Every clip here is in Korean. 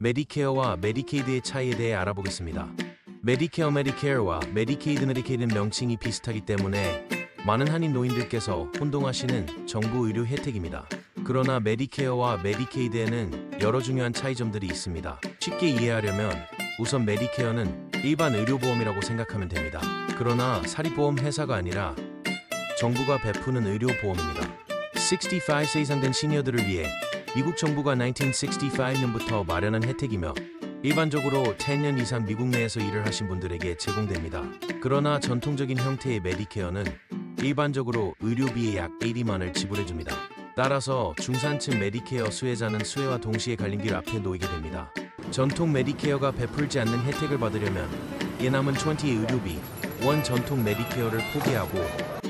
메디케어와 메디케이드의 차이에 대해 알아보겠습니다. 메디케어, 메디케어와 메디케이드, 메디케이드는 명칭이 비슷하기 때문에 많은 한인 노인들께서 혼동하시는 정부 의료 혜택입니다. 그러나 메디케어와 메디케이드에는 여러 중요한 차이점들이 있습니다. 쉽게 이해하려면 우선 메디케어는 일반 의료보험이라고 생각하면 됩니다. 그러나 사립보험 회사가 아니라 정부가 베푸는 의료보험입니다. 65세 이상 된 시니어들을 위해 미국 정부가 1965년부터 마련한 혜택이며 일반적으로 10년 이상 미국 내에서 일을 하신 분들에게 제공됩니다. 그러나 전통적인 형태의 메디케어는 일반적으로 의료비의 약 80만을 지불해줍니다. 따라서 중산층 메디케어 수혜자는 수혜와 동시에 갈림길 앞에 놓이게 됩니다. 전통 메디케어가 베풀지 않는 혜택을 받으려면 예남은 20의 의료비, 원 전통 메디케어를 포기하고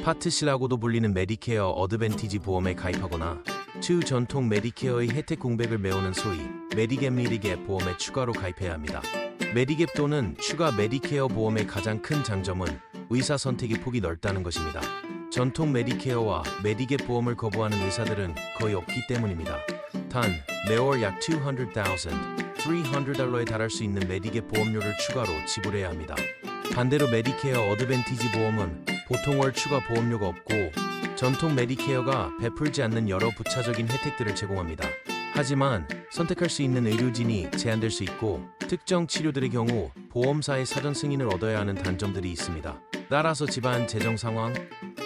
파트 C라고도 불리는 메디케어 어드밴티지 보험에 가입하거나 2 전통 메디케어의 혜택 공백을 메우는 소위 메디갭 보험에 추가로 가입해야 합니다. 메디갭 또는 추가 메디케어 보험의 가장 큰 장점은 의사 선택의 폭이 넓다는 것입니다. 전통 메디케어와 메디갭 보험을 거부하는 의사들은 거의 없기 때문입니다. 단, 매월 약 $200,300에 달할 수 있는 메디갭 보험료를 추가로 지불해야 합니다. 반대로 메디케어 어드밴티지 보험은 보통 월 추가 보험료가 없고 전통 메디케어가 베풀지 않는 여러 부차적인 혜택들을 제공합니다. 하지만 선택할 수 있는 의료진이 제한될 수 있고 특정 치료들의 경우 보험사의 사전 승인을 얻어야 하는 단점들이 있습니다. 따라서 집안 재정 상황,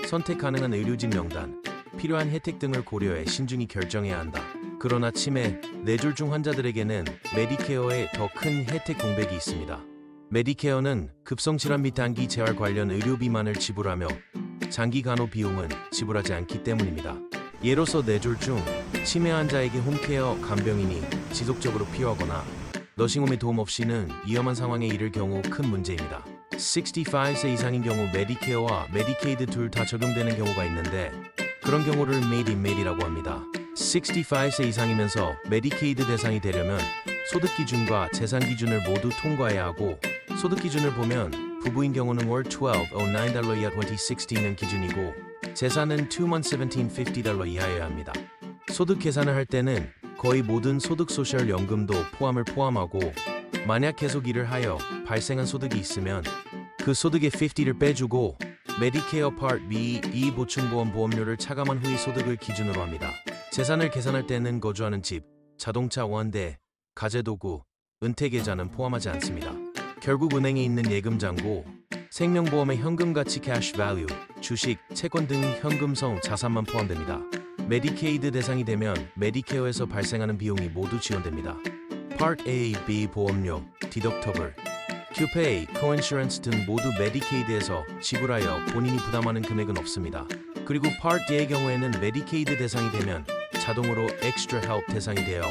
선택 가능한 의료진 명단, 필요한 혜택 등을 고려해 신중히 결정해야 한다. 그러나 치매, 뇌졸중 환자들에게는 메디케어에 더 큰 혜택 공백이 있습니다. 메디케어는 급성질환 및 단기 재활 관련 의료비만을 지불하며 장기 간호 비용은 지불하지 않기 때문입니다. 예로서 뇌졸중, 치매 환자에게 홈케어, 간병인이 지속적으로 필요하거나 너싱홈의 도움 없이는 위험한 상황에 이를 경우 큰 문제입니다. 65세 이상인 경우 메디케어와 메디케이드 둘 다 적용되는 경우가 있는데 그런 경우를 Medicaid라고 합니다. 65세 이상이면서 메디케이드 대상이 되려면 소득 기준과 재산 기준을 모두 통과해야 하고 소득 기준을 보면 부부인 경우는 월 $1209 이하 2060는 기준이고 재산은 $21,750 이하여야 합니다. 소득 계산을 할 때는 거의 모든 소득 소셜 연금도 포함을 포함하고 만약 계속 일을 하여 발생한 소득이 있으면 그 소득의 50를 빼주고 메디케어 파트 B, E 보충보험 보험료를 차감한 후의 소득을 기준으로 합니다. 재산을 계산할 때는 거주하는 집, 자동차 원대, 가재도구, 은퇴계좌는 포함하지 않습니다. 결국 은행에 있는 예금잔고, 생명보험의 현금가치 cash value, 주식, 채권 등 현금성 자산만 포함됩니다. 메디케이드 대상이 되면 메디케어에서 발생하는 비용이 모두 지원됩니다. Part A, B 보험료, 디덕터블, 큐페이, 코인슈런스 등 모두 메디케이드에서 지불하여 본인이 부담하는 금액은 없습니다. 그리고 Part D의 경우에는 메디케이드 대상이 되면 자동으로 Extra Help 대상이 되어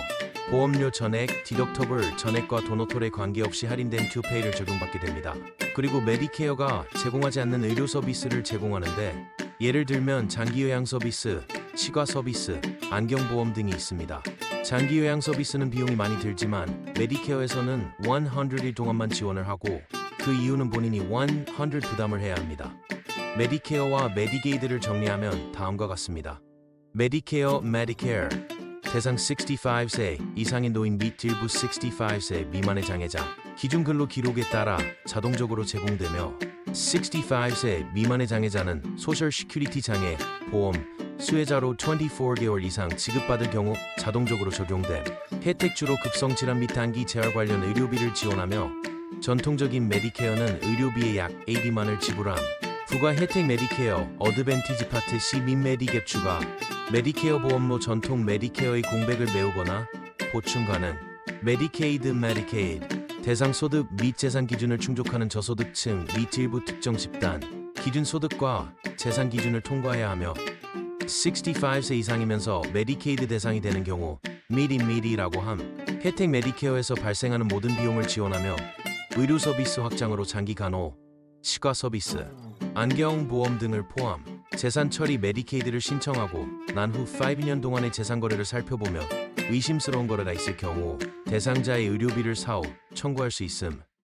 보험료 전액, 디덕터블 전액과 도노톨에 관계없이 할인된 큐페이를 적용받게 됩니다. 그리고 메디케어가 제공하지 않는 의료 서비스를 제공하는데 예를 들면 장기요양 서비스, 치과 서비스, 안경보험 등이 있습니다. 장기요양 서비스는 비용이 많이 들지만 메디케어에서는 100일 동안만 지원을 하고 그 이유는 본인이 100 부담을 해야 합니다. 메디케어와 메디게이드를 정리하면 다음과 같습니다. 메디케어, 메디케어 대상 65세 이상의 노인 및 일부 65세 미만의 장애자 기준 근로 기록에 따라 자동적으로 제공되며 65세 미만의 장애자는 소셜 시큐리티 장애 보험 수혜자로 24개월 이상 지급받을 경우 자동적으로 적용됨. 혜택 주로 급성질환 및 단기 재활 관련 의료비를 지원하며 전통적인 메디케어는 의료비의 약 80만을 지불함. 부가 혜택 메디케어, 어드밴티지 파트 C 및 메디갭 추가, 메디케어 보험료 전통 메디케어의 공백을 메우거나 보충 가능. 메디케이드, 메디케이드 대상 소득 및 재산 기준을 충족하는 저소득층 및 일부 특정 집단 기준 소득과 재산 기준을 통과해야 하며 65세 이상이면서 메디케이드 대상이 되는 경우 미디라고 함. 혜택 메디케어에서 발생하는 모든 비용을 지원하며 의료 서비스 확장으로 장기 간호, 치과 서비스, 안경 보험 등을 포함. 재산 처리 메디케이드를 신청하고 난 후 5년 동안의 재산 거래를 살펴보며 의심스러운 거래가 있을 경우 대상자의 의료비를 사후 청구할 수 있음.